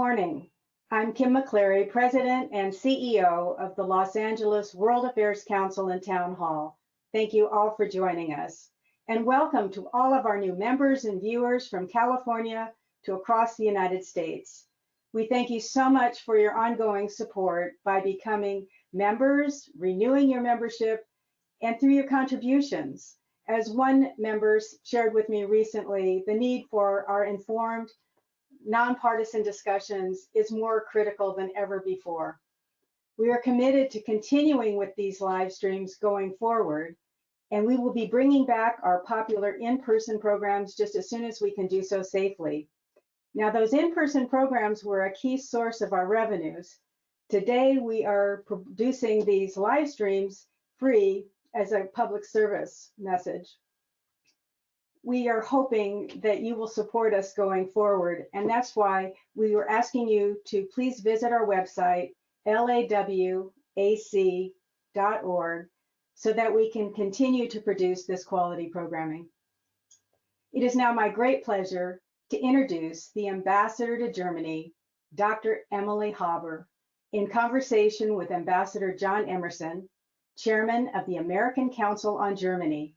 morning. I'm Kim McCleary, President and CEO of the Los Angeles World Affairs Council and Town Hall. Thank you all for joining us. And welcome to all of our new members and viewers from California to across the United States. We thank you so much for your ongoing support by becoming members, renewing your membership, and through your contributions. As one member shared with me recently, the need for our informed, nonpartisan discussions is more critical than ever before. We are committed to continuing with these live streams going forward, and we will be bringing back our popular in-person programs just as soon as we can do so safely. Now, those in-person programs were a key source of our revenues. Today, we are producing these live streams free as a public service message. We are hoping that you will support us going forward, and that's why we were asking you to please visit our website, lawac.org, so that we can continue to produce this quality programming. It is now my great pleasure to introduce the Ambassador to Germany, Dr. Emily Haber, in conversation with Ambassador John Emerson, Chairman of the American Council on Germany.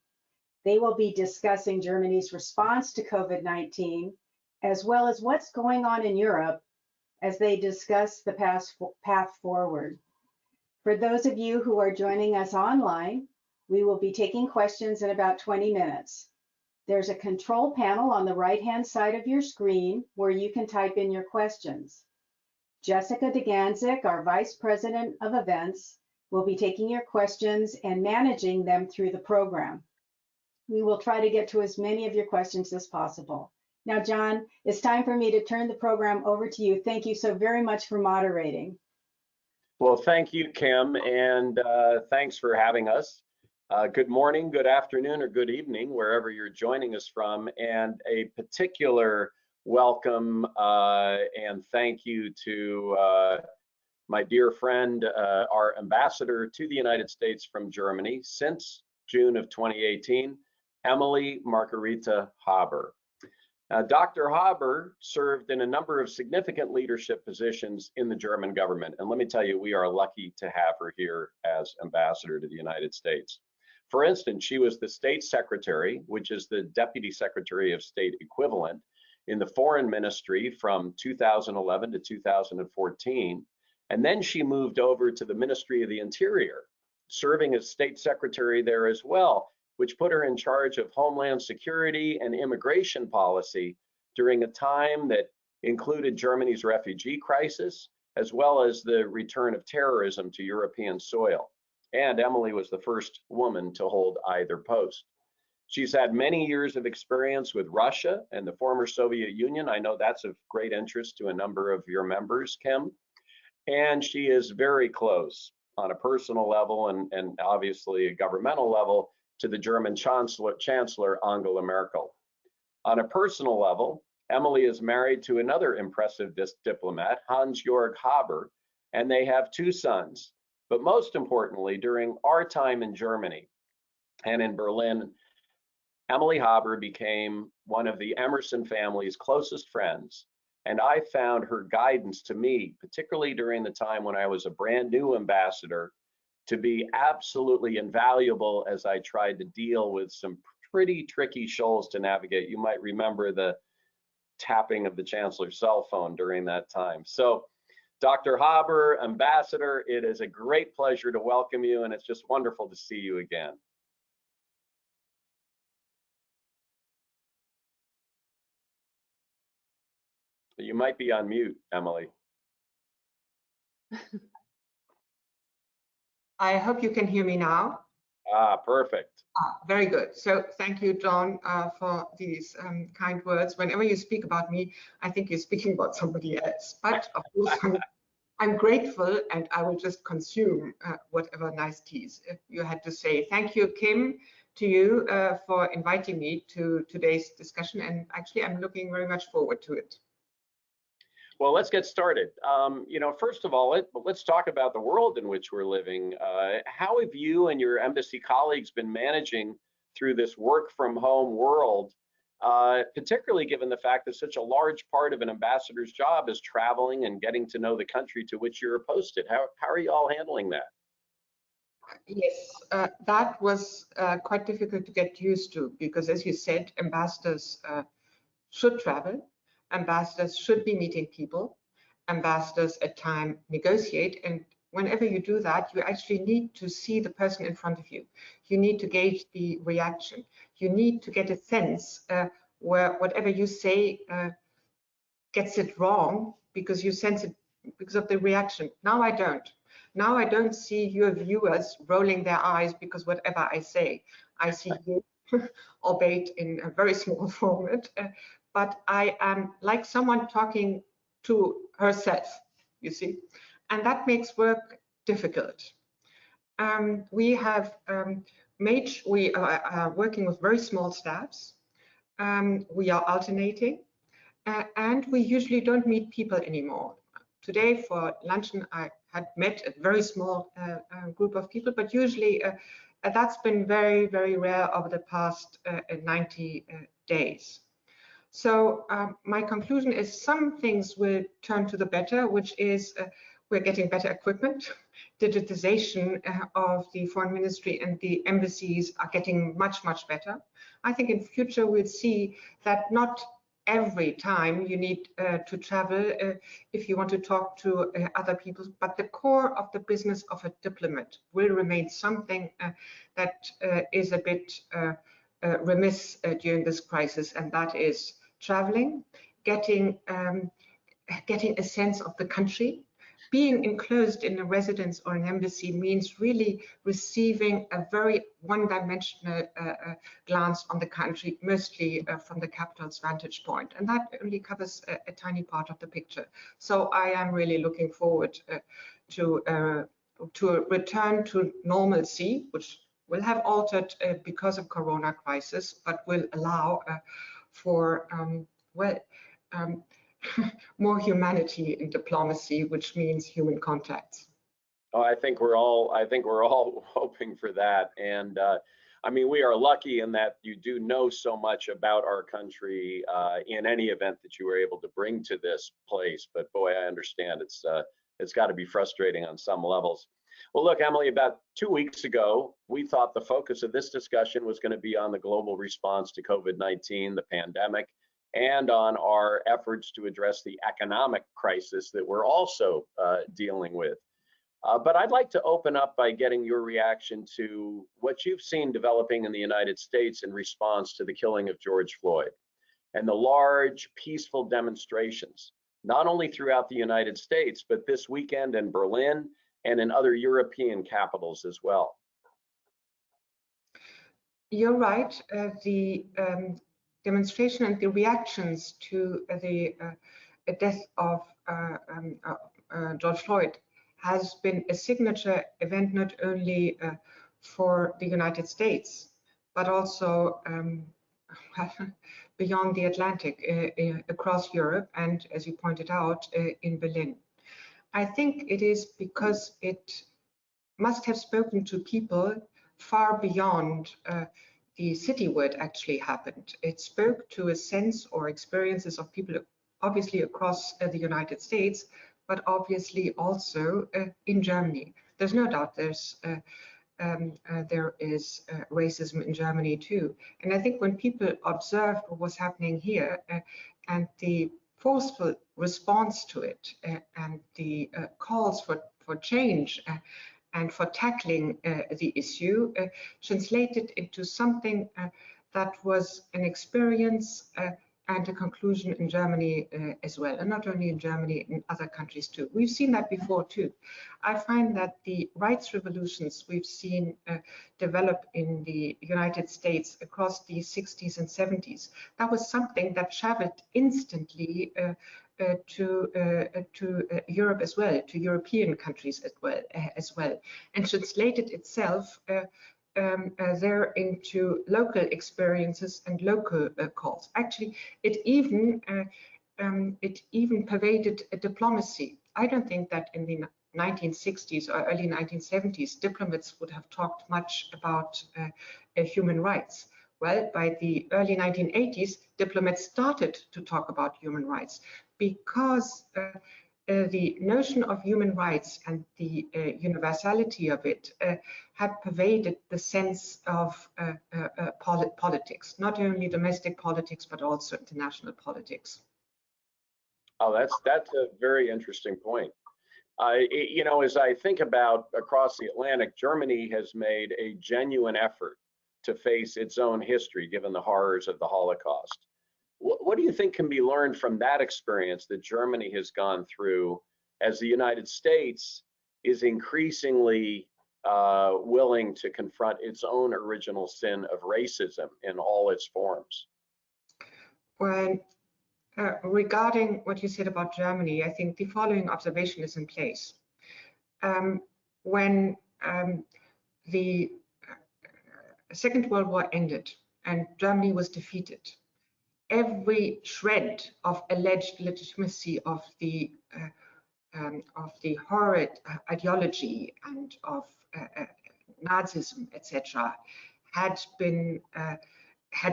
They will be discussing Germany's response to COVID-19, as well as what's going on in Europe as they discuss the path forward. For those of you who are joining us online, we will be taking questions in about 20 minutes. There's a control panel on the right-hand side of your screen where you can type in your questions. Jessica DeGanzik, our Vice President of Events, will be taking your questions and managing them through the program. We will try to get to as many of your questions as possible. Now, John, it's time for me to turn the program over to you. Thank you so very much for moderating. Well, thank you, Kim, and thanks for having us. Good morning, good afternoon, or good evening, wherever you're joining us from, and a particular welcome and thank you to my dear friend, our ambassador to the United States from Germany since June of 2018, Emily Margarita Haber. Dr. Haber served in a number of significant leadership positions in the German government, and let me tell you, we are lucky to have her here as ambassador to the United States. For instance, she was the state secretary, which is the deputy secretary of state equivalent, in the foreign ministry from 2011 to 2014, and then she moved over to the Ministry of the Interior, serving as state secretary there as well, which put her in charge of Homeland Security and immigration policy during a time that included Germany's refugee crisis, as well as the return of terrorism to European soil. And Emily was the first woman to hold either post. She's had many years of experience with Russia and the former Soviet Union. I know that's of great interest to a number of your members, Kim. And she is very close on a personal level and obviously a governmental level to the German Chancellor Angela Merkel. On a personal level, Emily is married to another impressive diplomat, Hans-Jörg Haber, and they have two sons. But most importantly, during our time in Germany and in Berlin, Emily Haber became one of the Emerson family's closest friends. And I found her guidance to me, particularly during the time when I was a brand new ambassador, to be absolutely invaluable as I tried to deal with some pretty tricky shoals to navigate. You might remember the tapping of the Chancellor's cell phone during that time. So, Dr. Haber, Ambassador, it is a great pleasure to welcome you, and it's just wonderful to see you again. You might be on mute, Emily. I hope you can hear me now. Perfect. Very good. So thank you, John, for these kind words. Whenever you speak about me, I think you're speaking about somebody else. But of course, I'm grateful, and I will just consume whatever niceties you had to say. Thank you, Kim, to you for inviting me to today's discussion. And actually, I'm looking very much forward to it. Well, let's get started. First of all, let's talk about the world in which we're living. How have you and your embassy colleagues been managing through this work from home world particularly given the fact that such a large part of an ambassador's job is traveling and getting to know the country to which you're posted. How are you all handling that? Yes, that was quite difficult to get used to because, as you said, ambassadors should travel, ambassadors should be meeting people, ambassadors at times negotiate, and whenever you do that, you actually need to see the person in front of you. You need to gauge the reaction. You need to get a sense where whatever you say gets it wrong because you sense it because of the reaction. Now I don't. Now I don't see your viewers rolling their eyes because whatever I say, I see you, albeit in a very small format, but I am like someone talking to herself, you see, and that makes work difficult. We are working with very small staffs. We are alternating, and we usually don't meet people anymore. Today for luncheon, I had met a very small group of people, but usually that's been very, very rare over the past 90 days. So my conclusion is some things will turn to the better, which is we're getting better equipment. Digitization of the foreign ministry and the embassies are getting much, much better. I think in future we'll see that not every time you need to travel if you want to talk to other people, but the core of the business of a diplomat will remain something that is a bit remiss during this crisis, and that is traveling, getting a sense of the country. Being enclosed in a residence or an embassy means really receiving a very one-dimensional glance on the country, mostly from the capital's vantage point, and that only covers a tiny part of the picture. So I am really looking forward to a return to normalcy, which will have altered because of Corona crisis, but will allow for more humanity in diplomacy, which means human contacts. Oh, I think we're all hoping for that. And I mean, we are lucky in that you do know so much about our country in any event that you were able to bring to this place. But boy, I understand it's got to be frustrating on some levels. Well, look, Emily, about 2 weeks ago, we thought the focus of this discussion was going to be on the global response to COVID-19, the pandemic, and on our efforts to address the economic crisis that we're also dealing with. But I'd like to open up by getting your reaction to what you've seen developing in the United States in response to the killing of George Floyd and the large peaceful demonstrations, not only throughout the United States, but this weekend in Berlin and in other European capitals as well. You're right. The demonstration and the reactions to the death of George Floyd has been a signature event not only for the United States, but also beyond the Atlantic, across Europe, and as you pointed out, in Berlin. I think it is because it must have spoken to people far beyond the city where it actually happened. It spoke to a sense or experiences of people, obviously across the United States, but obviously also in Germany. There's no doubt there is racism in Germany too. And I think when people observed what was happening here and the forceful response to it and the calls for change and for tackling the issue, translated into something that was an experience and a conclusion in Germany as well, and not only in Germany, in other countries too. We've seen that before too. I find that the rights revolutions we've seen develop in the United States across the 60s and 70s, that was something that traveled instantly to Europe as well, to European countries as well, and translated itself there into local experiences and local calls. Actually, it even pervaded diplomacy. I don't think that in the 1960s or early 1970s, diplomats would have talked much about human rights. Well, by the early 1980s, diplomats started to talk about human rights because the notion of human rights and the universality of it had pervaded the sense of politics, not only domestic politics, but also international politics. Oh, that's a very interesting point. You know, as I think about across the Atlantic, Germany has made a genuine effort to face its own history, given the horrors of the Holocaust. What do you think can be learned from that experience that Germany has gone through as the United States is increasingly willing to confront its own original sin of racism in all its forms? Well, regarding what you said about Germany, I think the following observation is in place. When the Second World War ended and Germany was defeated, every shred of alleged legitimacy of the horrid ideology and of Nazism, etc., had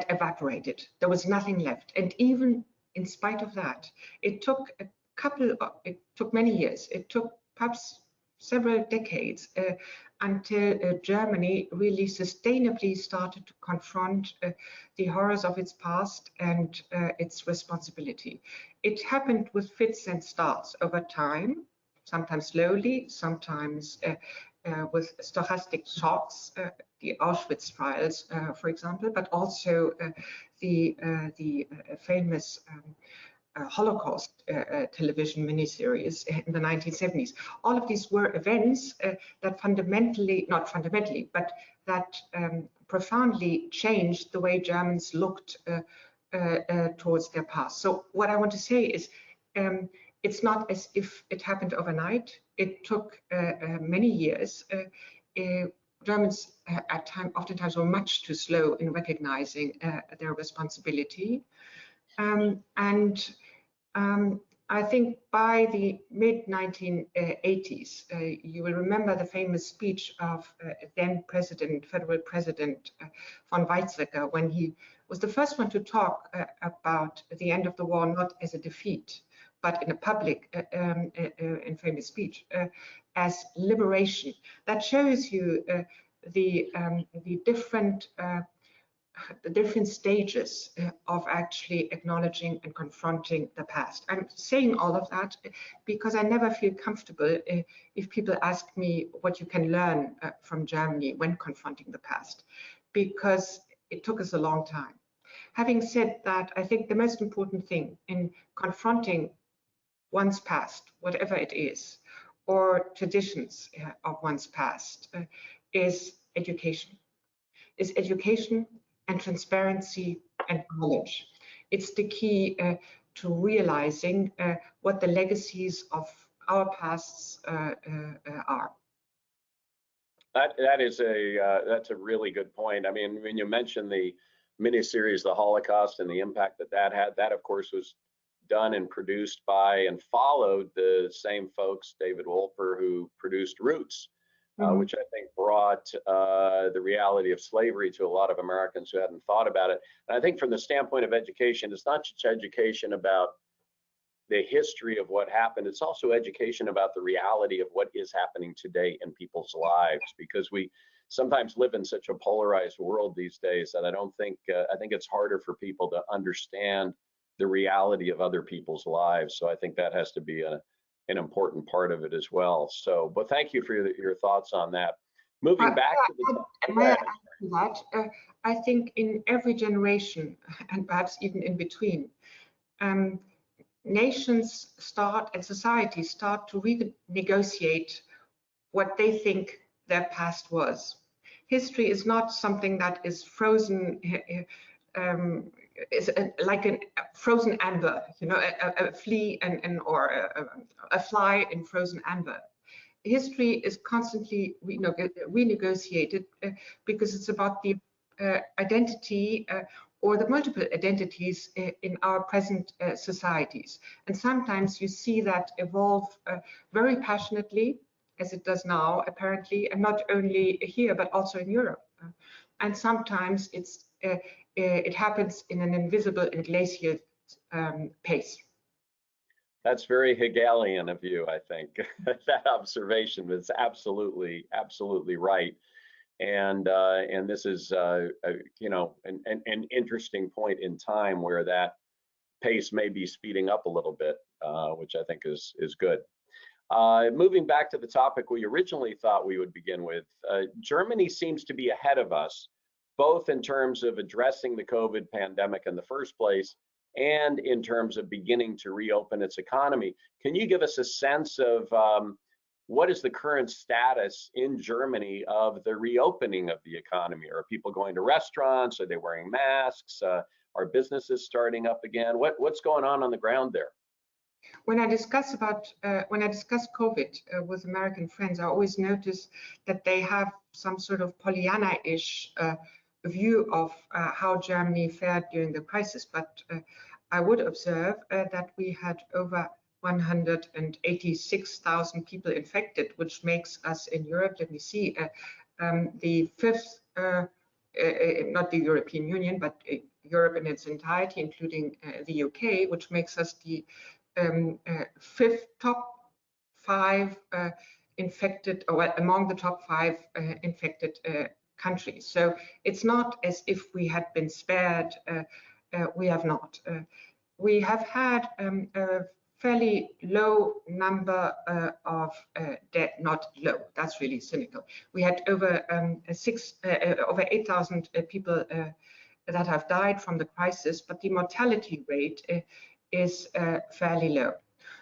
evaporated. There was nothing left, and even in spite of that, it took many years. It took perhaps several decades until Germany really sustainably started to confront the horrors of its past and its responsibility. It happened with fits and starts over time, sometimes slowly, sometimes with stochastic shocks, the Auschwitz files, for example, but also the famous Holocaust television miniseries in the 1970s. All of these were events that not fundamentally, but that profoundly changed the way Germans looked towards their past. So what I want to say is, it's not as if it happened overnight. It took many years. Germans oftentimes were much too slow in recognizing their responsibility. I think by the mid-1980s, you will remember the famous speech of then Federal President von Weizsäcker, when he was the first one to talk about the end of the war not as a defeat, but in a public and famous speech as liberation. That shows you the different stages of actually acknowledging and confronting the past. I'm saying all of that because I never feel comfortable if people ask me what you can learn from Germany when confronting the past, because it took us a long time. Having said that, I think the most important thing in confronting one's past, whatever it is, or traditions of one's past, is education. Is education and transparency and knowledge. It's the key to realizing what the legacies of our pasts are. That's a really good point. I mean, when you mentioned the miniseries, The Holocaust, and the impact that had, that of course was done and produced by and followed the same folks, David Wolper, who produced Roots, which I think brought the reality of slavery to a lot of Americans who hadn't thought about it. And I think from the standpoint of education, it's not just education about the history of what happened, it's also education about the reality of what is happening today in people's lives, because we sometimes live in such a polarized world these days that I think it's harder for people to understand the reality of other people's lives. So I think that has to be an important part of it as well. So, but thank you for your thoughts on that. Moving back to the I think in every generation, and perhaps even in between, nations start and societies start to renegotiate what they think their past was. History is not something that is frozen, like a frozen amber, you know, a flea or a fly in frozen amber. History is constantly renegotiated because it's about the identity or the multiple identities in our present societies. And sometimes you see that evolve very passionately, as it does now, apparently, and not only here, but also in Europe. And sometimes it's it happens in an invisible and glacial pace. That's very Hegelian of you, I think. That observation is absolutely right. And this is you know, an interesting point in time where that pace may be speeding up a little bit, which I think is good. Moving back to the topic we originally thought we would begin with, Germany seems to be ahead of us, both in terms of addressing the COVID pandemic in the first place and in terms of beginning to reopen its economy. Can you give us a sense of what is the current status in Germany of the reopening of the economy? Are people going to restaurants? Are they wearing masks? Are businesses starting up again? What's going on the ground there? When I discuss COVID with American friends, I always notice that they have some sort of Pollyanna-ish view of how Germany fared during the crisis. But I would observe that we had over 186,000 people infected, which makes us in Europe, let me see, the fifth, not the European Union, but Europe in its entirety, including the UK, which makes us the fifth top 5 infected, or well, among the top 5 infected countries. So it's not as if we had been spared. We have not. We have had a fairly low number of dead, not low, that's really cynical. We had over 8,000 people that have died from the crisis, but the mortality rate is fairly low.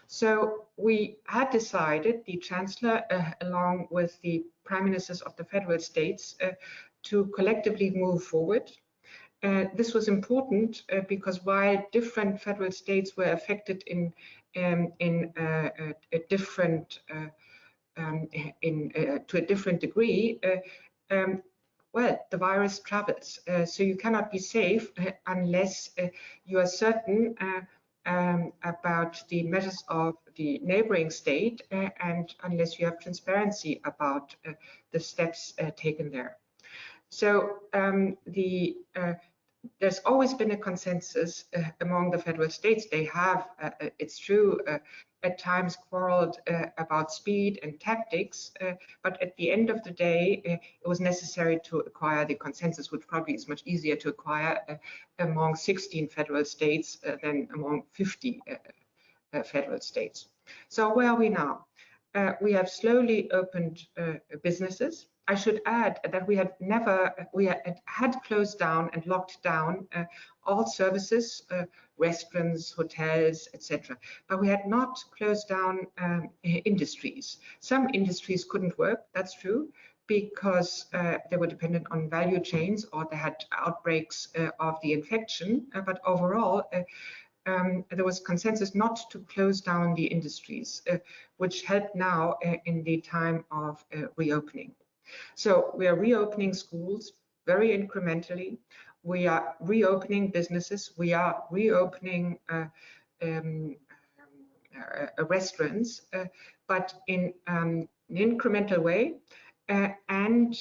So we had decided, the Chancellor, along with the Prime Ministers of the Federal States, to collectively move forward. This was important because while different federal states were affected to a different degree, well, the virus travels, so you cannot be safe unless you are certain about the measures of the neighboring state and unless you have transparency about the steps taken there. So there's always been a consensus among the federal states. They have, it's true, at times quarreled about speed and tactics, but at the end of the day, it was necessary to acquire the consensus, which probably is much easier to acquire among 16 federal states than among 50 federal states. So where are we now? We have slowly opened businesses. I should add that we had closed down and locked down all services, restaurants, hotels, etc. But we had not closed down industries. Some industries couldn't work, that's true, because they were dependent on value chains or they had outbreaks of the infection. But overall, there was consensus not to close down the industries, which help now in the time of reopening. So we are reopening schools very incrementally. We are reopening businesses. We are reopening restaurants, but in an incremental way and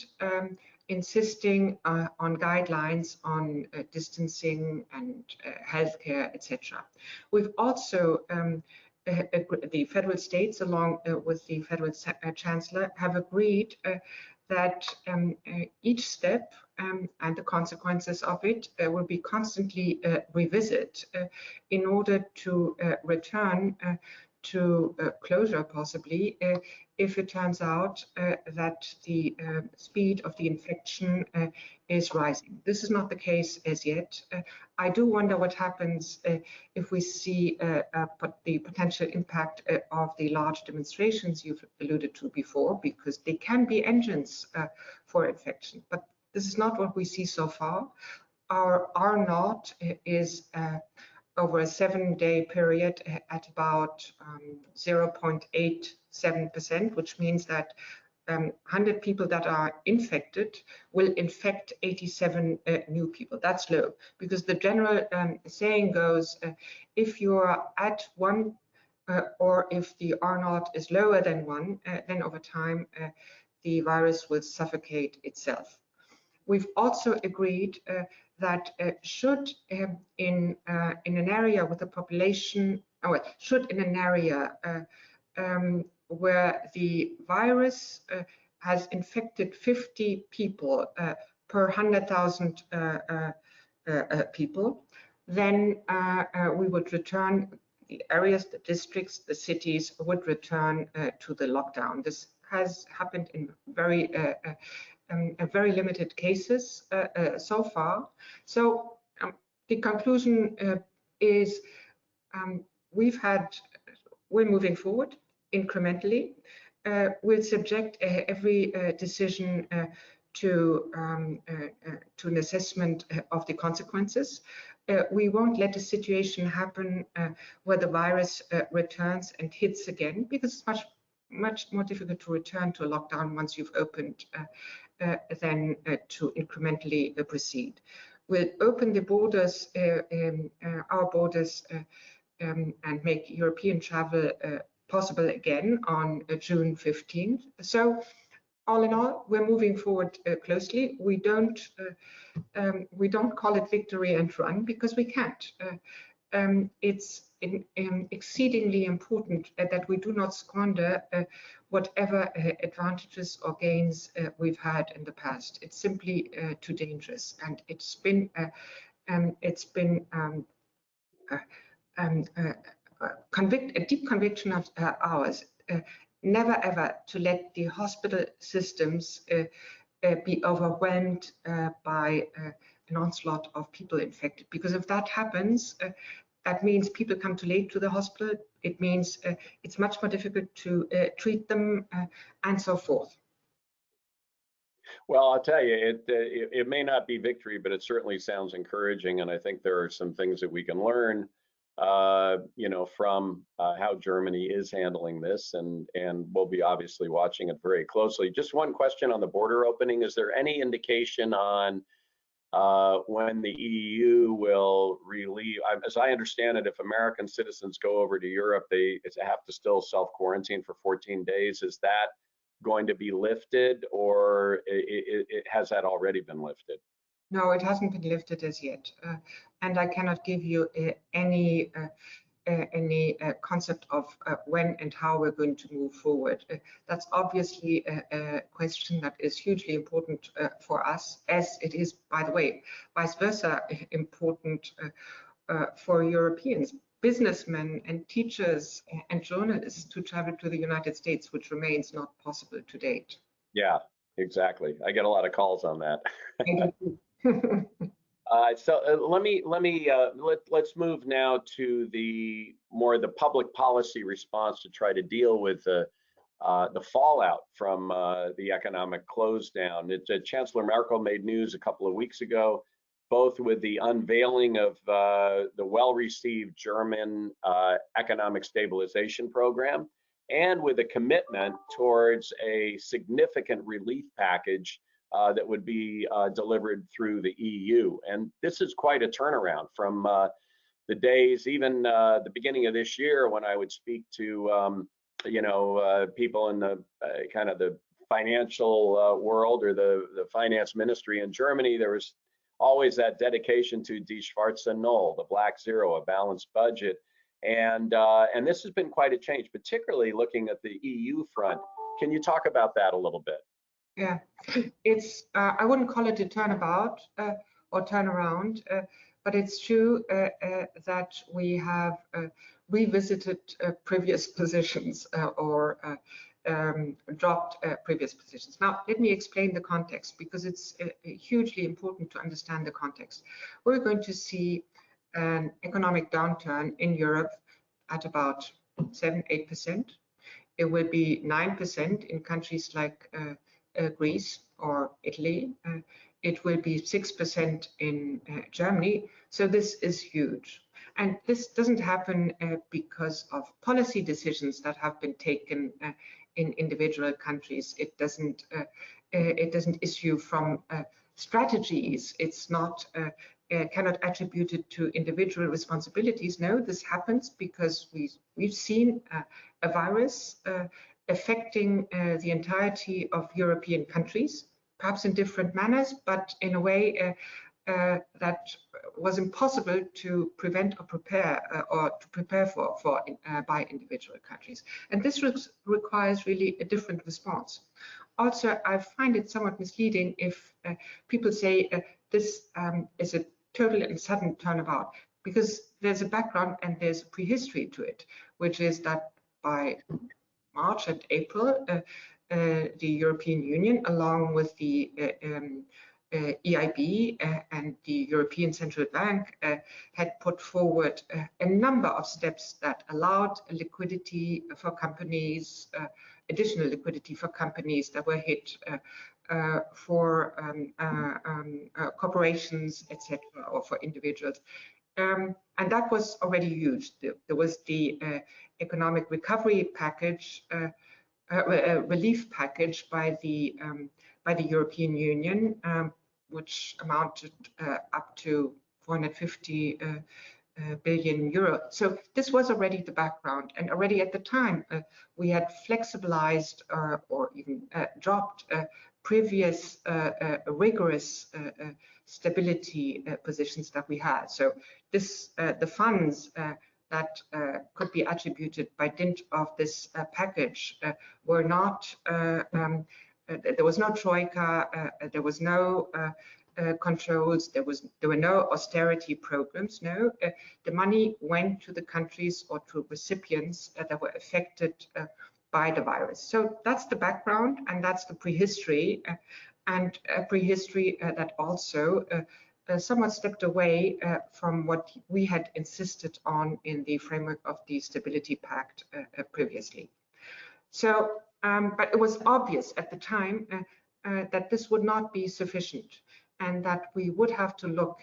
insisting on guidelines on distancing and healthcare, etc. We've also the federal states, along with the federal chancellor, have agreed that each step and the consequences of it will be constantly revisited in order to return to closure, possibly, if it turns out that the speed of the infection is rising. This is not the case as yet. I do wonder what happens if we see the potential impact of the large demonstrations you've alluded to before, because they can be engines for infection. But this is not what we see so far. Our R0 is over a 7-day period at about 0.87%, which means that 100 people that are infected will infect 87 new people. That's low, because the general saying goes, if you're at 1 or if the R0 is lower than 1, then over time the virus will suffocate itself. We've also agreed that should in an area with a population, should in an area where the virus has infected 50 people per 100,000 people, then we would return the areas, the districts, the cities would return to the lockdown. This has happened in very limited cases so far. So the conclusion is we're moving forward incrementally. We'll subject every decision to an assessment of the consequences. We won't let a situation happen where the virus returns and hits again, because it's much more difficult to return to a lockdown once you've opened than to incrementally proceed. We'll open the borders, our borders, and make European travel possible again on June 15th. So all in all, we're moving forward closely. We don't call it victory and run, because we can't. It's exceedingly important that we do not squander whatever advantages or gains we've had in the past. It's simply too dangerous, and it's been a deep conviction of ours, never ever to let the hospital systems be overwhelmed by an onslaught of people infected. Because if that happens, that means people come too late to the hospital. It means it's much more difficult to treat them, and so forth. Well, I'll tell you, it may not be victory, but it certainly sounds encouraging, and I think there are some things that we can learn, from how Germany is handling this, and we'll be obviously watching it very closely. Just one question on the border opening: is there any indication on when the EU will relieve? As I understand it, if American citizens go over to Europe, they have to still self-quarantine for 14 days. Is that going to be lifted, or has that already been lifted? No, it hasn't been lifted as yet, and I cannot give you any concept of when and how we're going to move forward. That's obviously a question that is hugely important for us, as it is, by the way, vice versa, important for Europeans, businessmen and teachers and journalists to travel to the United States, which remains not possible to date. Yeah, exactly. I get a lot of calls on that. Let's move now to the public policy response to try to deal with the fallout from the economic close down. Chancellor Merkel made news a couple of weeks ago, both with the unveiling of the well-received German economic stabilization program, and with a commitment towards a significant relief package that would be delivered through the EU. And this is quite a turnaround from the days, even the beginning of this year, when I would speak to people in the kind of the financial world, or the finance ministry in Germany. There was always that dedication to Die Schwarze Null, the black zero, a balanced budget. And this has been quite a change, particularly looking at the EU front. Can you talk about that a little bit? Yeah, it's I wouldn't call it a turnabout or turnaround, but it's true that we have revisited previous positions or dropped previous positions. Now, let me explain the context, because it's hugely important to understand the context. We're going to see an economic downturn in Europe at about 7-8%. It will be 9% in countries like Greece or Italy. It will be 6% in Germany. So this is huge. And this doesn't happen because of policy decisions that have been taken in individual countries. It doesn't issue from strategies. It's not cannot attribute it to individual responsibilities. No, this happens because we've seen a virus affecting the entirety of European countries, perhaps in different manners, but in a way that was impossible to prevent or prepare for by individual countries. And this requires really a different response. Also, I find it somewhat misleading if people say this is a total and sudden turnabout, because there's a background and there's a prehistory to it, which is that by March and April, the European Union, along with the EIB and the European Central Bank, had put forward a number of steps that allowed liquidity for companies, additional liquidity for companies that were hit, for corporations, etc., or for individuals. And that was already huge. There was the economic recovery package, relief package by the European Union, which amounted up to 450 billion euro. So this was already the background, and already at the time we had flexibilized or even dropped previous rigorous stability positions that we had. So this the funds that could be attributed by dint of this package were not, there was no troika, there was no controls, there were no austerity programs. No, the money went to the countries or to recipients that were affected by the virus. So that's the background, and that's the prehistory, and a prehistory that also somewhat stepped away from what we had insisted on in the framework of the Stability Pact previously. So, but it was obvious at the time that this would not be sufficient, and that we would have to look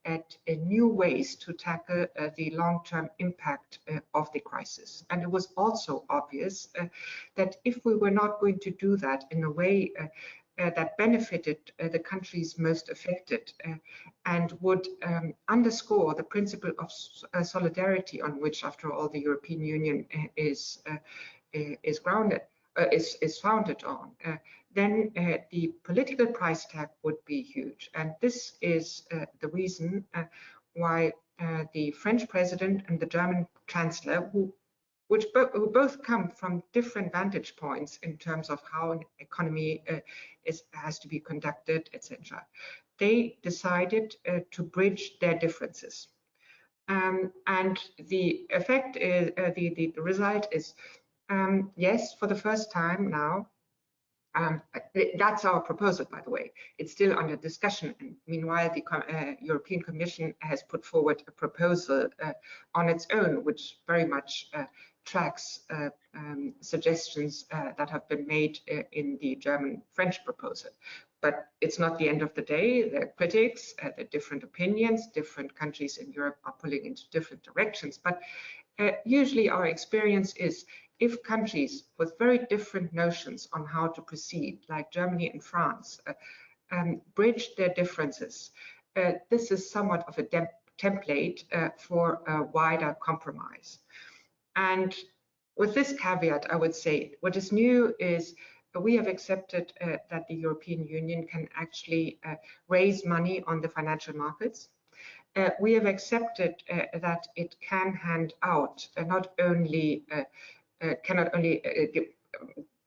at new ways to tackle the long-term impact of the crisis. And it was also obvious that if we were not going to do that in a way that benefited the countries most affected and would underscore the principle of solidarity on which, after all, the European Union is founded on, then the political price tag would be huge. And this is the reason why the French president and the German chancellor, who both come from different vantage points in terms of how an economy has to be conducted, etc., they decided to bridge their differences. And the effect is, the result is, yes, for the first time now, that's our proposal, by the way. It's still under discussion. And meanwhile, the European Commission has put forward a proposal on its own, which very much tracks suggestions that have been made in the German-French proposal. But it's not the end of the day. There are critics, there are different opinions, different countries in Europe are pulling into different directions. But usually our experience is, if countries with very different notions on how to proceed, like Germany and France, bridge their differences, this is somewhat of a template for a wider compromise. And with this caveat, I would say what is new is we have accepted that the European Union can actually raise money on the financial markets. We have accepted that it can hand out cannot only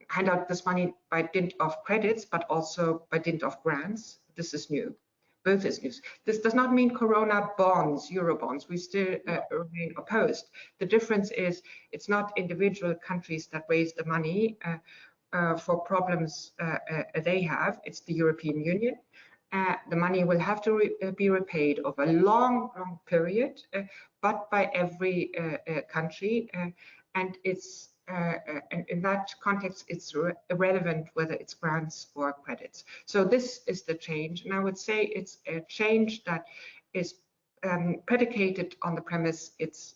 hand out this money by dint of credits, but also by dint of grants. This is new. Both is new. This does not mean Corona bonds, Euro bonds. We still remain opposed. The difference is it's not individual countries that raise the money for problems they have. It's the European Union. The money will have to be repaid over a long period, but by every country. And it's and in that context, it's irrelevant whether it's grants or credits. So this is the change, and I would say it's a change that is predicated on the premise it's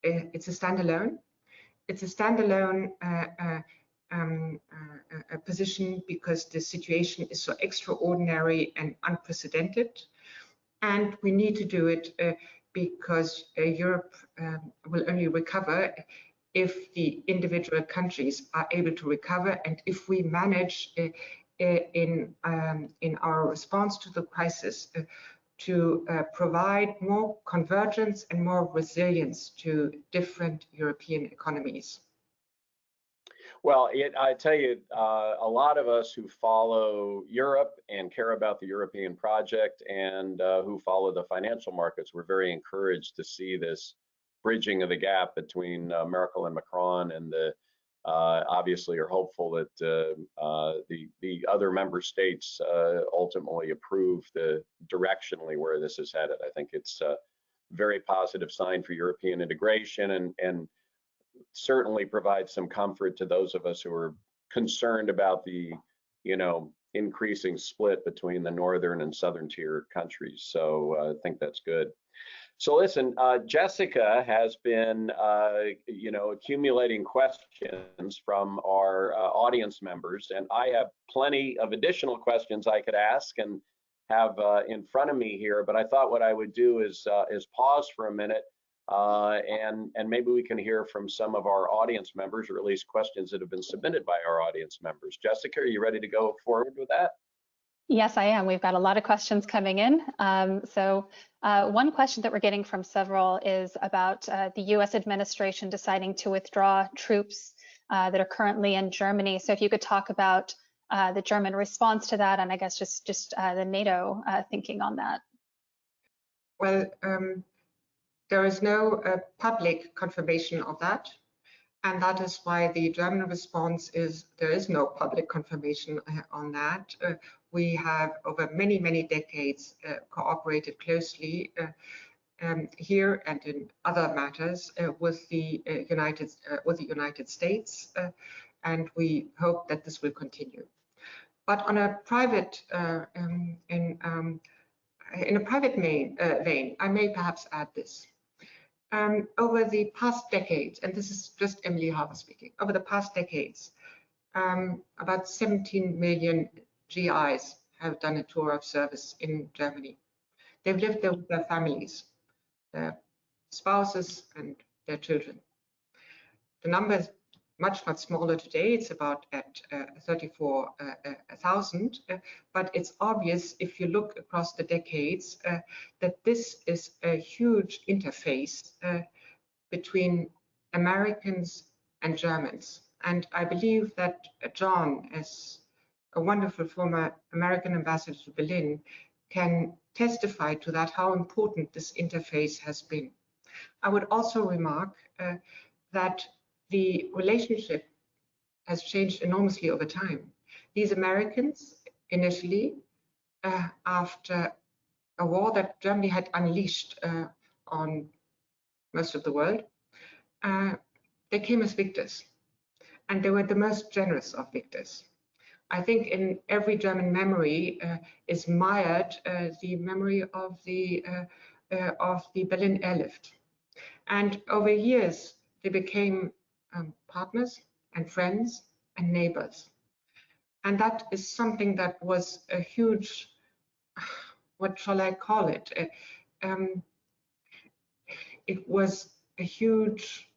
a standalone. It's a standalone position because the situation is so extraordinary and unprecedented, and we need to do it because Europe will only recover if the individual countries are able to recover, and if we manage in our response to the crisis to provide more convergence and more resilience to different European economies? Well, I tell you, a lot of us who follow Europe and care about the European project and who follow the financial markets, were very encouraged to see this bridging of the gap between Merkel and Macron, and obviously are hopeful that the other member states ultimately approve directionally where this is headed. I think it's a very positive sign for European integration, and certainly provides some comfort to those of us who are concerned about the, increasing split between the northern and southern tier countries. So I think that's good. So listen, Jessica has been, accumulating questions from our audience members, and I have plenty of additional questions I could ask and have in front of me here. But I thought what I would do is pause for a minute, and maybe we can hear from some of our audience members, or at least questions that have been submitted by our audience members. Jessica, are you ready to go forward with that? Yes, I am. We've got a lot of questions coming in. One question that we're getting from several is about the U.S. administration deciding to withdraw troops that are currently in Germany. So if you could talk about the German response to that, and I guess just the NATO thinking on that. Well, there is no public confirmation of that. And that is why the German response is there is no public confirmation on that. We have over many, many decades cooperated closely here and in other matters with the United States, and we hope that this will continue. But on a private, in a private vein, I may perhaps add this. Over the past decades, and this is just Emily Haber speaking, over the past decades, about 17 million GIs have done a tour of service in Germany. They've lived there with their families, their spouses and their children. The number is much, much smaller today. It's about at 34,000, but it's obvious if you look across the decades that this is a huge interface between Americans and Germans. And I believe that John, as a wonderful former American ambassador to Berlin, can testify to that, how important this interface has been. I would also remark that the relationship has changed enormously over time. These Americans, initially, after a war that Germany had unleashed on most of the world, they came as victors, and they were the most generous of victors. I think in every German memory is mired the memory of the Berlin airlift. And over years, they became partners and friends and neighbors. And that is something that was a huge, what shall I call it? It was a huge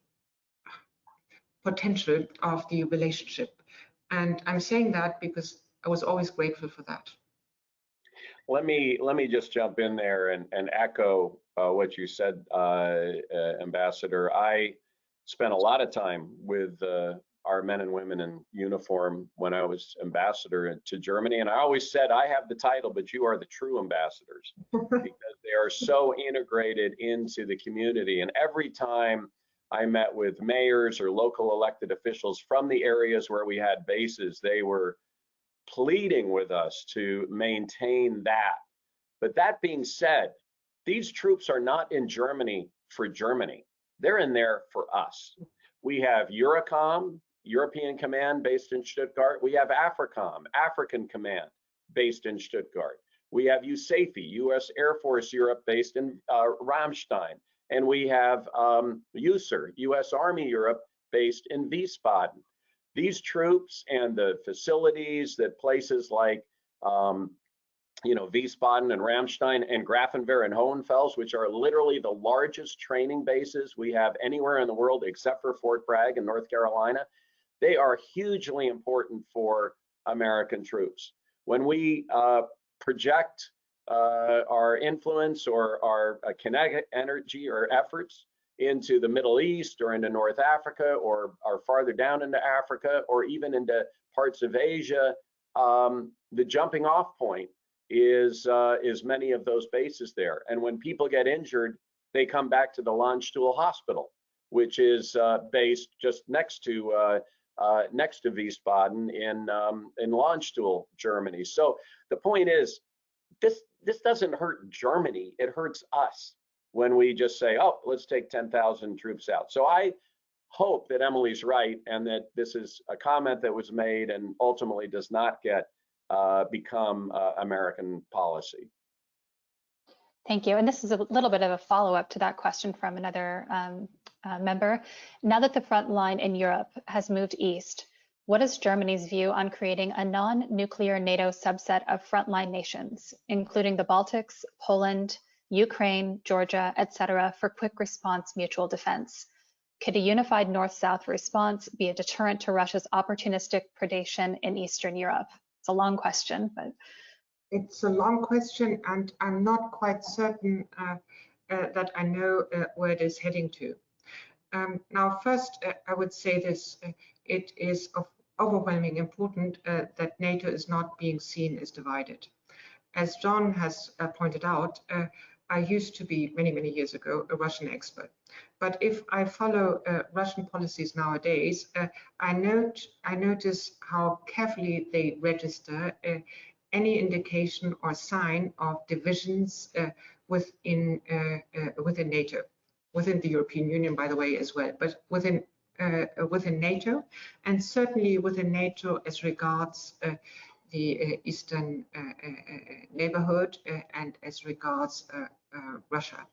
potential of the relationship. And I'm saying that because I was always grateful for that. Let me just jump in there and echo what you said, Ambassador. I spent a lot of time with our men and women in uniform when I was ambassador to Germany, and I always said, I have the title, but you are the true ambassadors, because they are so integrated into the community. And every time I met with mayors or local elected officials from the areas where we had bases, they were pleading with us to maintain that. But that being said, these troops are not in Germany for Germany. They're in there for us. We have EURACOM, European Command, based in Stuttgart. We have AFRICOM, African Command, based in Stuttgart. We have USAFE, U.S. Air Force Europe, based in Ramstein. And we have USAR, U.S. Army Europe, based in Wiesbaden. These troops and the facilities that places like Wiesbaden and Ramstein and Grafenwehr and Hohenfels, which are literally the largest training bases we have anywhere in the world except for Fort Bragg in North Carolina, they are hugely important for American troops. When we project our influence or our kinetic energy or efforts into the Middle East or into North Africa or farther down into Africa or even into parts of Asia, the jumping off point is many of those bases there. And when people get injured, they come back to the Landstuhl Hospital, which is based just next to Wiesbaden in Landstuhl, Germany. So the point is, this doesn't hurt Germany, it hurts us when we just say, oh, let's take 10,000 troops out. So I hope that Emily's right and that this is a comment that was made and ultimately does not become American policy. Thank you. And this is a little bit of a follow-up to that question from another member. Now that the front line in Europe has moved east, what is Germany's view on creating a non-nuclear NATO subset of frontline nations, including the Baltics, Poland, Ukraine, Georgia, etc., for quick response mutual defense? Could a unified North-South response be a deterrent to Russia's opportunistic predation in Eastern Europe? It's a long question, but... It's a long question, and I'm not quite certain that I know where it is heading to. Now, first, I would say this, it is of overwhelming importance that NATO is not being seen as divided. As John has pointed out, I used to be, many, many years ago, a Russian expert. But if I follow Russian policies nowadays, I notice how carefully they register any indication or sign of divisions within NATO, within the European Union, by the way, as well, but within NATO, and certainly within NATO as regards the Eastern neighborhood and as regards Russia.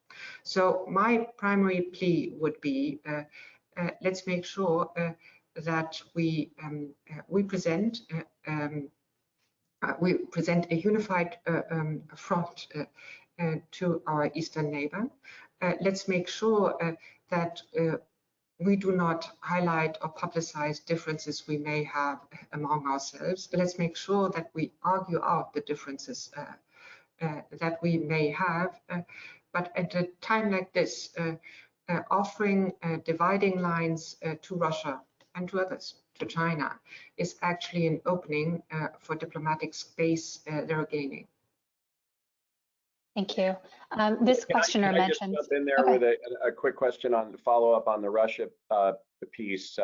So my primary plea would be, let's make sure that we present a unified front to our Eastern neighbor. Let's make sure that we do not highlight or publicize differences we may have among ourselves. Let's make sure that we argue out the differences that we may have. But at a time like this, offering dividing lines to Russia and to others, to China, is actually an opening for diplomatic space they're gaining. Thank you. This questioner mentioned. Can I just jump in there with a quick question on the follow-up on the Russia piece,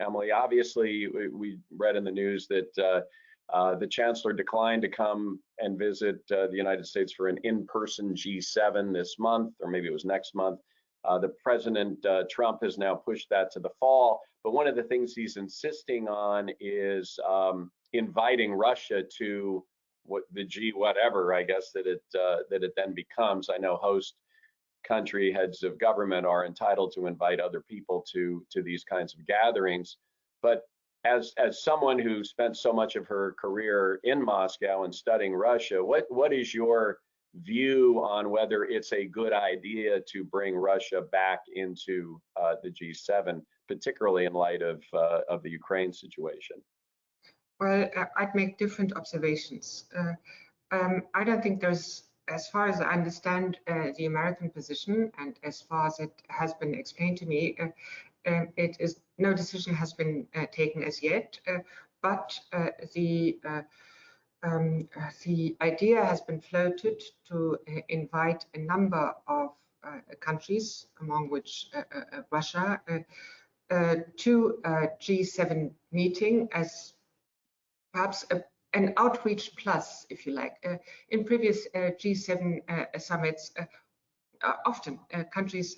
Emily? Obviously, we read in the news that the chancellor declined to come and visit the United States for an in-person G7 this month, or maybe it was next month. The President Trump has now pushed that to the fall. But one of the things he's insisting on is inviting Russia to what the G whatever, I guess, that it then becomes. I know host country heads of government are entitled to invite other people to these kinds of gatherings. But as someone who spent so much of her career in Moscow and studying Russia, what is your view on whether it's a good idea to bring Russia back into the G7, particularly in light of the Ukraine situation? Well, I'd make different observations. I don't think there's, as far as I understand the American position, and as far as it has been explained to me, no decision has been taken as yet. But the idea has been floated to invite a number of countries, among which Russia, to a G7 meeting as perhaps an outreach plus, if you like. In previous G7 summits, often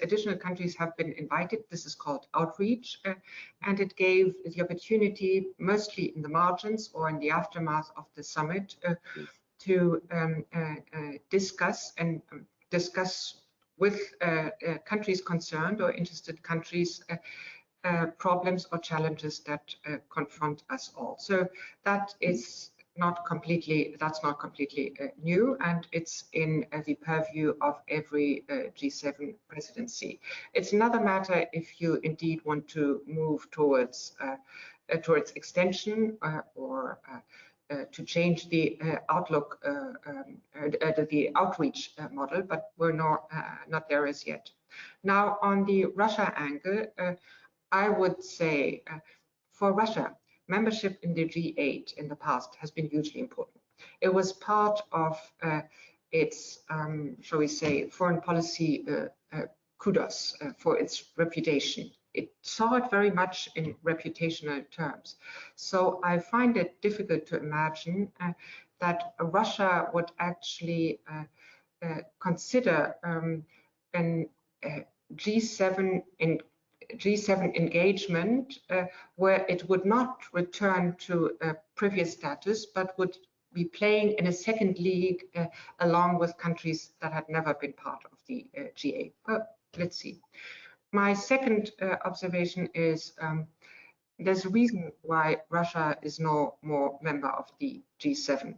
additional countries have been invited. This is called outreach, and it gave the opportunity, mostly in the margins or in the aftermath of the summit, to discuss with countries concerned or interested countries problems or challenges that confront us all. So that is not completely new, and it's in the purview of every G7 presidency. It's another matter if you indeed want to move towards extension or to change the outlook, the outreach model, but we're not there as yet. Now, on the Russia angle, I would say for Russia, membership in the G8 in the past has been hugely important. It was part of its, shall we say, foreign policy kudos for its reputation. It saw it very much in reputational terms. So I find it difficult to imagine that Russia would actually consider an G7 engagement where it would not return to previous status, but would be playing in a second league along with countries that had never been part of the G8. But let's see. My second observation is there's a reason why Russia is no more member of the G7.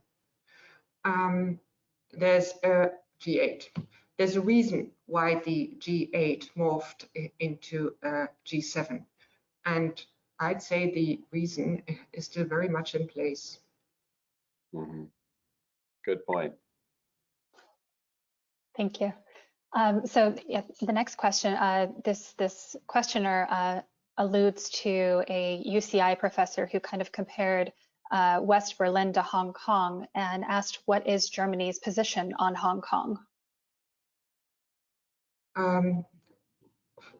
There's a G8. There's a reason why the G8 morphed into G7. And I'd say the reason is still very much in place. Mm-hmm. Good point. Thank you. So yeah, the next question, this questioner alludes to a UCI professor who kind of compared West Berlin to Hong Kong and asked, what is Germany's position on Hong Kong?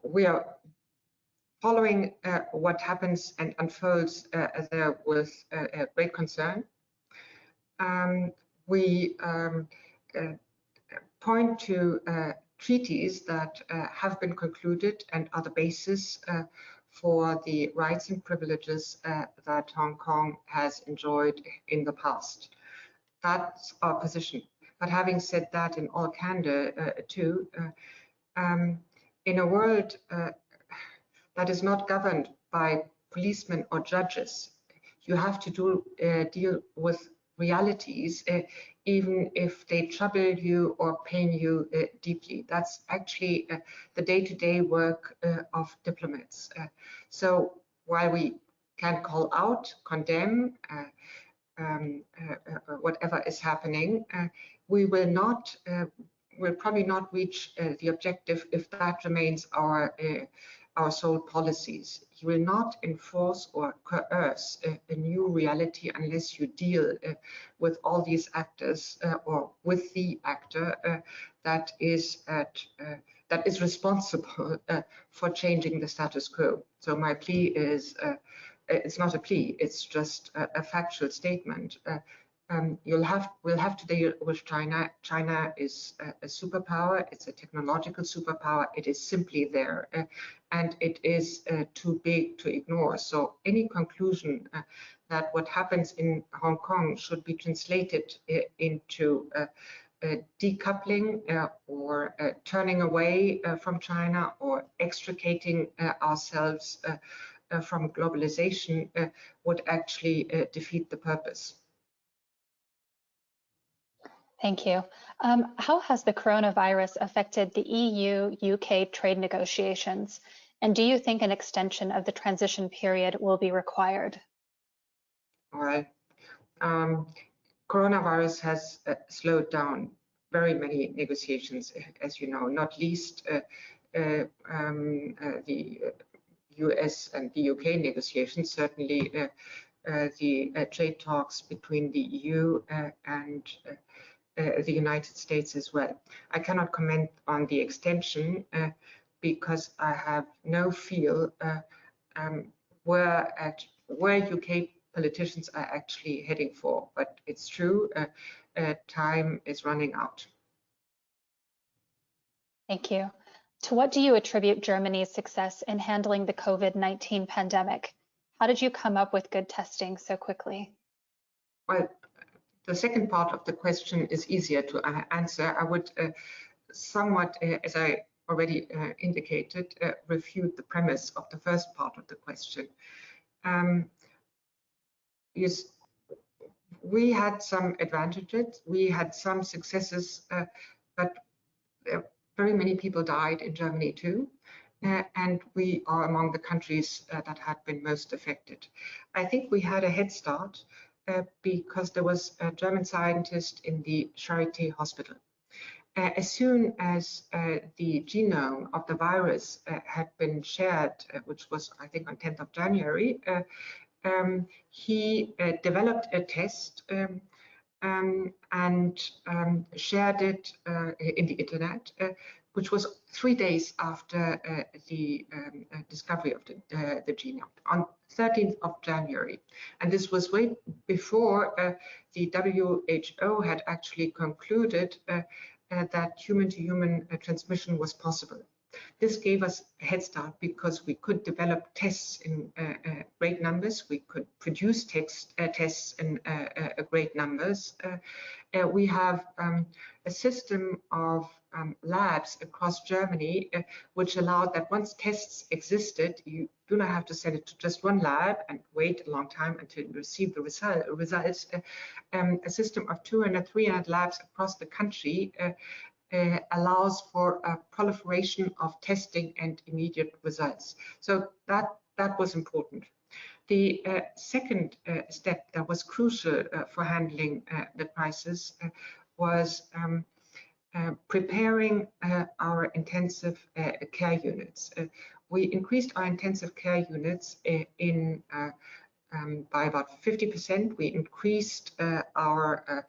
We are following what happens and unfolds there with great concern. We point to treaties that have been concluded and are the basis for the rights and privileges that Hong Kong has enjoyed in the past. That's our position. But having said that, in all candor too, in a world that is not governed by policemen or judges, you have to deal with realities, even if they trouble you or pain you deeply. That's actually the day-to-day work of diplomats. So while we can call out, condemn whatever is happening, we will not, will probably not reach the objective if that remains our sole policies. You will not enforce or coerce a new reality unless you deal with all these actors or with the actor that is responsible for changing the status quo. So my plea is, it's not a plea, it's just a factual statement. We'll have to deal with China. China is a superpower. It's a technological superpower. It is simply there, and it is too big to ignore. So any conclusion that what happens in Hong Kong should be translated into decoupling or turning away from China or extricating ourselves from globalization would actually defeat the purpose. Thank you. How has the coronavirus affected the EU-UK trade negotiations? And do you think an extension of the transition period will be required? All right. Coronavirus has slowed down very many negotiations, as you know, not least the US and the UK negotiations, certainly the trade talks between the EU and the United States as well. I cannot comment on the extension because I have no feel where UK politicians are actually heading for. But it's true, time is running out. Thank you. To what do you attribute Germany's success in handling the COVID-19 pandemic? How did you come up with good testing so quickly? Well, the second part of the question is easier to answer. I would somewhat, as I already indicated, refute the premise of the first part of the question. Yes, we had some advantages, we had some successes, but very many people died in Germany too. And we are among the countries that had been most affected. I think we had a head start because there was a German scientist in the Charité hospital. As soon as the genome of the virus had been shared, which was, I think, on 10th of January, he developed a test and shared it in the internet, which was 3 days after the discovery of the genome, on 13th of January. And this was way before the WHO had actually concluded that human-to-human transmission was possible. This gave us a head start because we could develop tests in great numbers. We could produce tests in great numbers. We have a system of labs across Germany, which allowed that once tests existed, you do not have to send it to just one lab and wait a long time until you receive the results. A system of 200 and 300 labs across the country allows for a proliferation of testing and immediate results. So that was important. The second step that was crucial for handling the crisis was preparing our intensive care units. We increased our intensive care units by about 50%. We increased our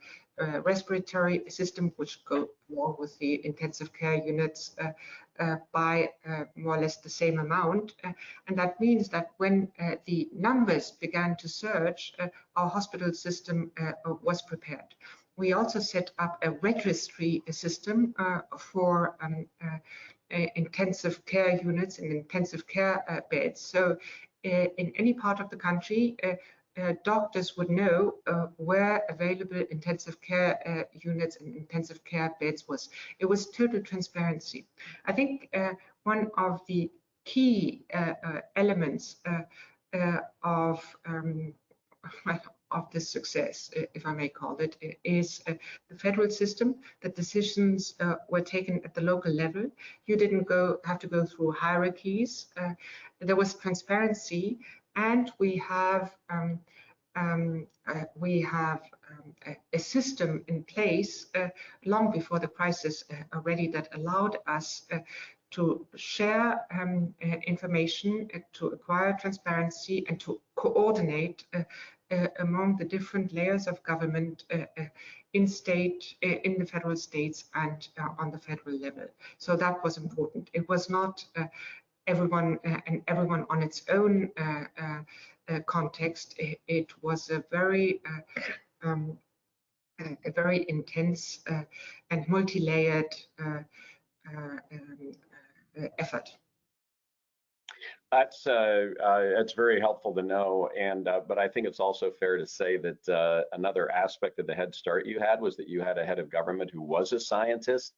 respiratory system, which go along with the intensive care units, by more or less the same amount. And that means that when the numbers began to surge, our hospital system was prepared. We also set up a registry system for intensive care units and intensive care beds. So in any part of the country, doctors would know where available intensive care units and intensive care beds was. It was total transparency. I think one of the key elements of this success, if I may call it, is the federal system. The decisions were taken at the local level. You didn't have to go through hierarchies. There was transparency, and we have a system in place long before the crisis already that allowed us to share information, to acquire transparency, and to coordinate among the different layers of government in the federal states and on the federal level. So that was important. It was not everyone on its own context. It was a very intense and multi-layered effort. That's very helpful to know, but I think it's also fair to say that another aspect of the head start you had was that you had a head of government who was a scientist,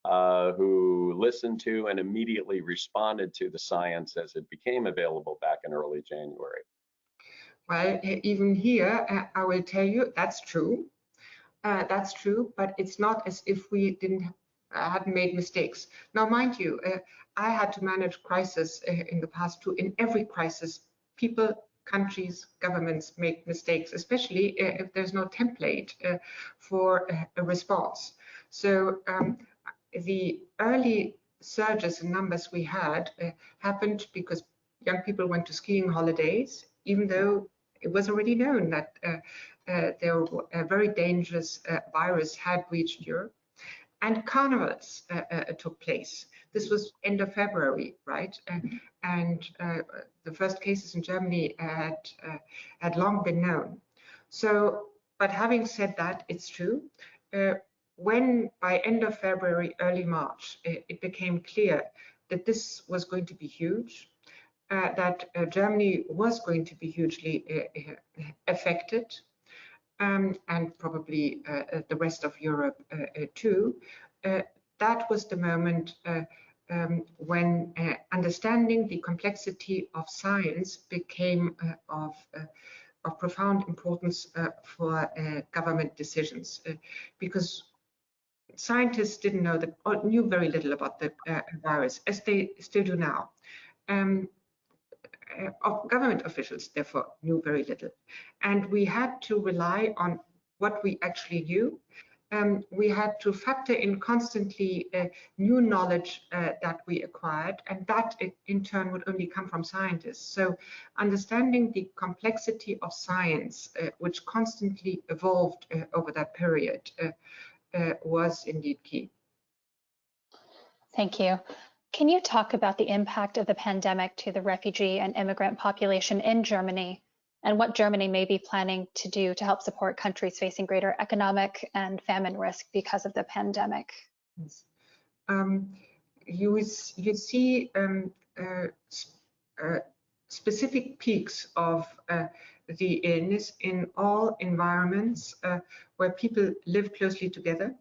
who listened to and immediately responded to the science as it became available back in early January. Well, even here, I will tell you that's true. That's true, but it's not as if we hadn't made mistakes. Now, mind you, I had to manage crisis in the past too. In every crisis, people, countries, governments make mistakes, especially if there's no template for a response. So the early surges in numbers we had happened because young people went to skiing holidays, even though it was already known that a very dangerous virus had reached Europe. And carnivals took place. This was end of February, right? And the first cases in Germany had long been known. So, but having said that, it's true. When by end of February, early March, it became clear that this was going to be huge, that Germany was going to be hugely affected, and probably the rest of Europe too. That was the moment when understanding the complexity of science became of profound importance for government decisions, because scientists didn't know or knew very little about the virus, as they still do now. government officials, therefore, knew very little. And we had to rely on what we actually knew. We had to factor in constantly new knowledge that we acquired, and that in turn would only come from scientists. So understanding the complexity of science, which constantly evolved over that period, was indeed key. Thank you. Can you talk about the impact of the pandemic to the refugee and immigrant population in Germany, and what Germany may be planning to do to help support countries facing greater economic and famine risk because of the pandemic? Yes. You see specific peaks of the illness in all environments where people live closely together,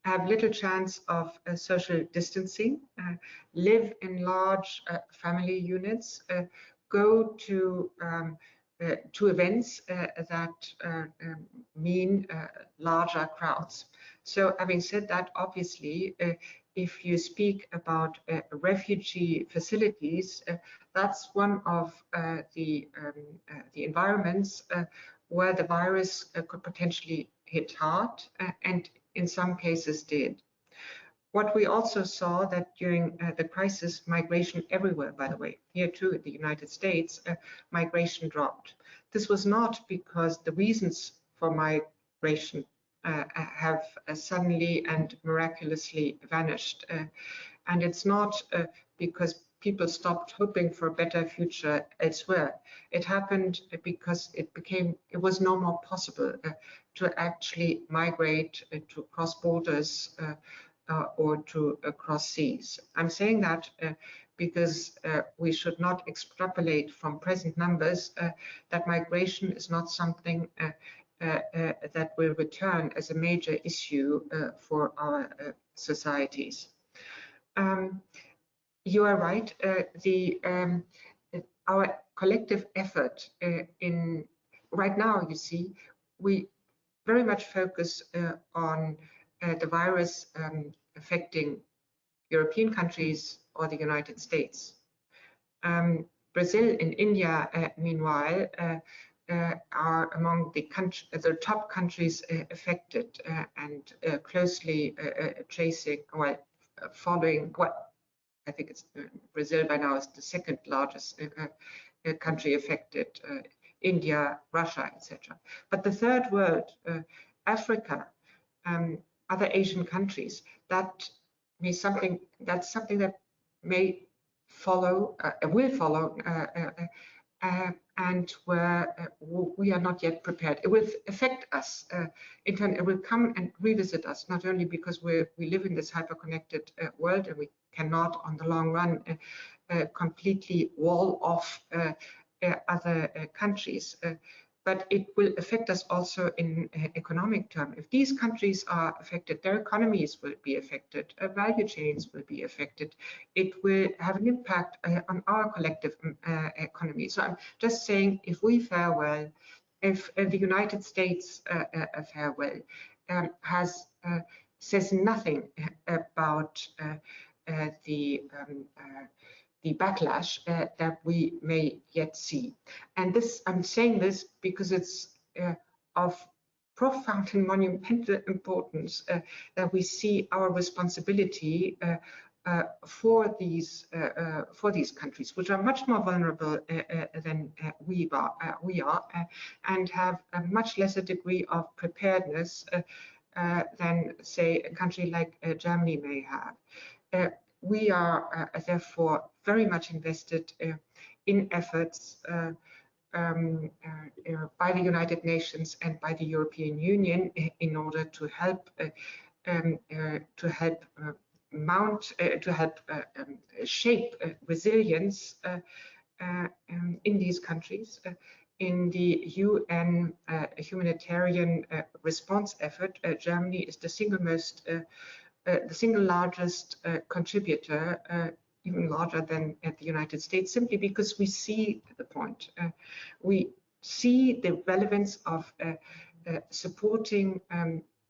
have little chance of social distancing, live in large family units, go to events that mean larger crowds. So having said that, obviously, if you speak about refugee facilities, that's one of the environments where the virus could potentially hit hard, and in some cases did. What we also saw that during the crisis, migration everywhere, by the way, here too in the United States, migration dropped. This was not because the reasons for migration have suddenly and miraculously vanished. And it's not because people stopped hoping for a better future elsewhere. It happened because it was no more possible to actually migrate, to cross borders, or to cross seas. I'm saying that because we should not extrapolate from present numbers that migration is not something that will return as a major issue for our societies. You are right. Our collective effort right now, you see, we very much focus on the virus affecting European countries or the United States. Brazil and India, meanwhile, are among the top countries affected and closely tracing, well, following what I think it's Brazil by now is the second largest country affected, India, Russia, etc. But the third world, Africa, other Asian countries, that's something that may follow, will follow, and where we are not yet prepared. It will affect us. In turn, it will come and revisit us, not only because we live in this hyper-connected world and we cannot, on the long run, completely wall off other countries, but it will affect us also in economic terms. If these countries are affected, their economies will be affected, value chains will be affected. It will have an impact on our collective economy. So I'm just saying, if we fare well, if the United States fare well, says nothing about the backlash that we may yet see. And this, I'm saying this because it's of profound and monumental importance that we see our responsibility for these countries, which are much more vulnerable than we are, and have a much lesser degree of preparedness than, say, a country like Germany may have. We are therefore very much invested in efforts by the United Nations and by the European Union in order to help shape resilience in these countries. In the UN humanitarian response effort, Germany is the single largest contributor, even larger than at the United States, simply because we see the point. We see the relevance of supporting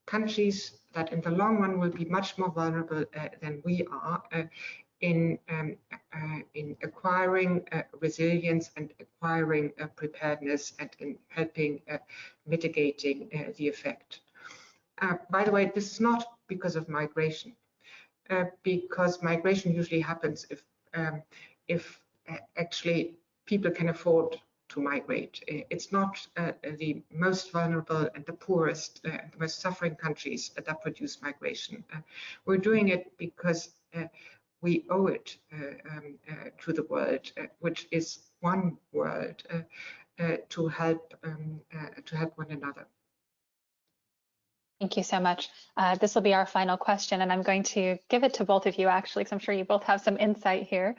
countries that in the long run will be much more vulnerable than we are in acquiring resilience and acquiring preparedness and in helping mitigating the effect. By the way, this is not because of migration, because migration usually happens if actually people can afford to migrate. It's not the most vulnerable and the poorest, the most suffering countries that produce migration. We're doing it because we owe it to the world, which is one world, to help one another. Thank you so much. This will be our final question, and I'm going to give it to both of you, actually, because I'm sure you both have some insight here.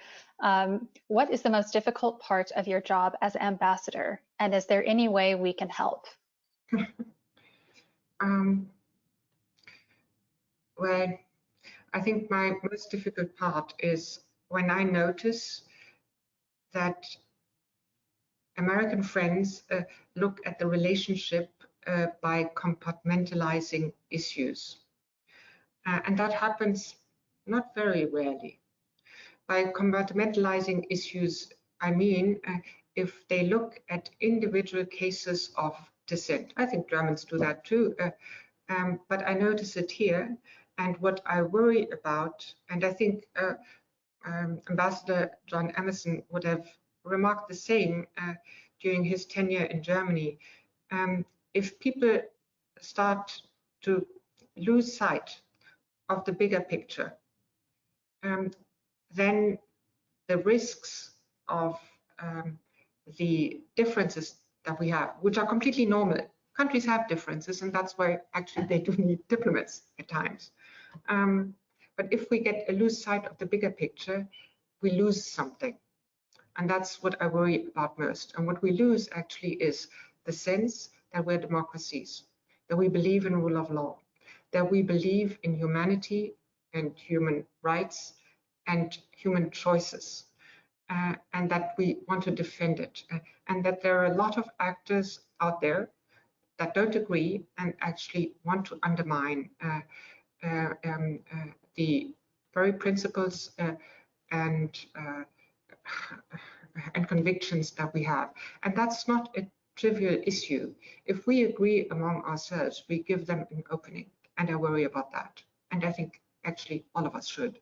What is the most difficult part of your job as ambassador, and is there any way we can help? Well, I think my most difficult part is when I notice that American friends look at the relationship by compartmentalizing issues. And that happens not very rarely. By compartmentalizing issues, I mean, if they look at individual cases of dissent. I think Germans do that too, but I notice it here. And what I worry about, and I think Ambassador John Emerson would have remarked the same during his tenure in Germany, if people start to lose sight of the bigger picture, then the risks of the differences that we have, which are completely normal. Countries have differences, and that's why actually they do need diplomats at times. But if we lose sight of the bigger picture, we lose something. And that's what I worry about most. And what we lose actually is the sense that we're democracies, that we believe in rule of law, that we believe in humanity and human rights and human choices, and that we want to defend it, and that there are a lot of actors out there that don't agree and actually want to undermine the very principles and convictions that we have. And that's not a trivial issue. If we agree among ourselves, we give them an opening, and I worry about that. And I think actually all of us should.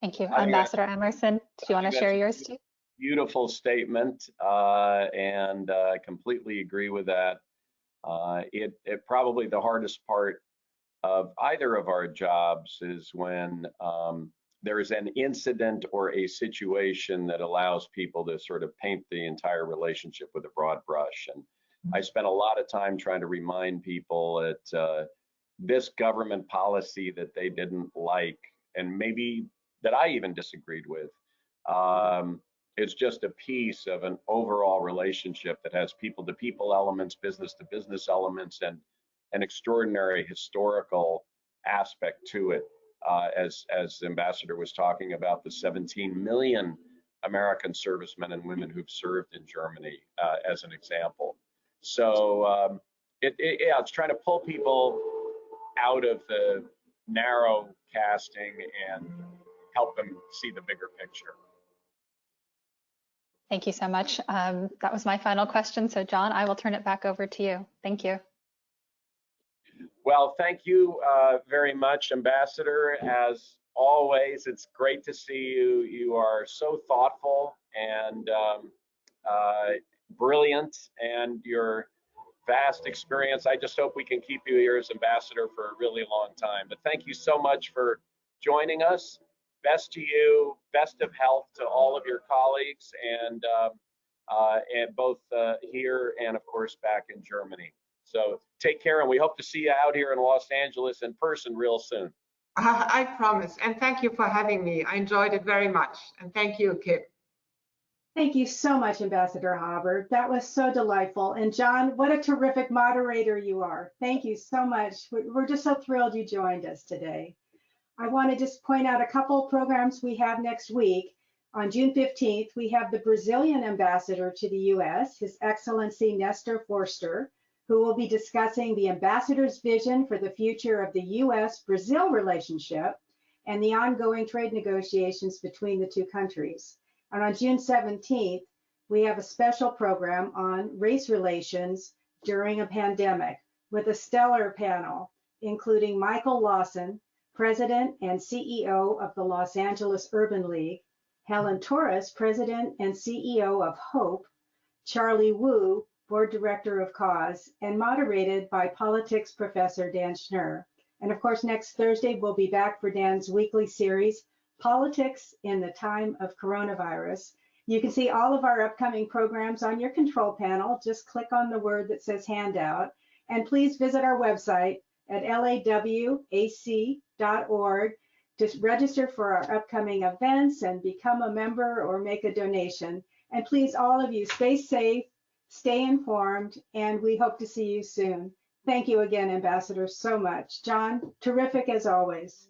Thank you. Ambassador Emerson, do you want to share yours too? Beautiful statement, and I completely agree with that. It probably the hardest part of either of our jobs is when there is an incident or a situation that allows people to sort of paint the entire relationship with a broad brush. And I spent a lot of time trying to remind people that this government policy that they didn't like, and maybe that I even disagreed with, it's just a piece of an overall relationship that has people-to-people elements, business-to-business elements, and an extraordinary historical aspect to it. As Ambassador was talking about, the 17 million American servicemen and women who've served in Germany, as an example. So it's trying to pull people out of the narrow casting and help them see the bigger picture. Thank you so much. That was my final question. So John, I will turn it back over to you. Thank you. Well, thank you very much, Ambassador. As always, it's great to see you. You are so thoughtful and brilliant, and your vast experience. I just hope we can keep you here as ambassador for a really long time. But thank you so much for joining us. Best to you, best of health to all of your colleagues, and both here and of course back in Germany. So take care, and we hope to see you out here in Los Angeles in person real soon. I promise. And thank you for having me. I enjoyed it very much. And thank you, Kim. Thank you so much, Ambassador Haber. That was so delightful. And John, what a terrific moderator you are. Thank you so much. We're just so thrilled you joined us today. I want to just point out a couple of programs we have next week. On June 15th, we have the Brazilian ambassador to the U.S., His Excellency Nestor Forster, who will be discussing the ambassador's vision for the future of the U.S.-Brazil relationship and the ongoing trade negotiations between the two countries. And on June 17th, we have a special program on race relations during a pandemic with a stellar panel, including Michael Lawson, President and CEO of the Los Angeles Urban League, Helen Torres, President and CEO of HOPE, Charlie Wu, Board Director of CAUSE, and moderated by politics professor Dan Schnur. And of course, next Thursday, we'll be back for Dan's weekly series, Politics in the Time of Coronavirus. You can see all of our upcoming programs on your control panel. Just click on the word that says handout. And please visit our website at lawac.org to register for our upcoming events and become a member or make a donation. And please, all of you, stay safe, stay informed, and we hope to see you soon. Thank you again, Ambassador, so much. John, terrific as always.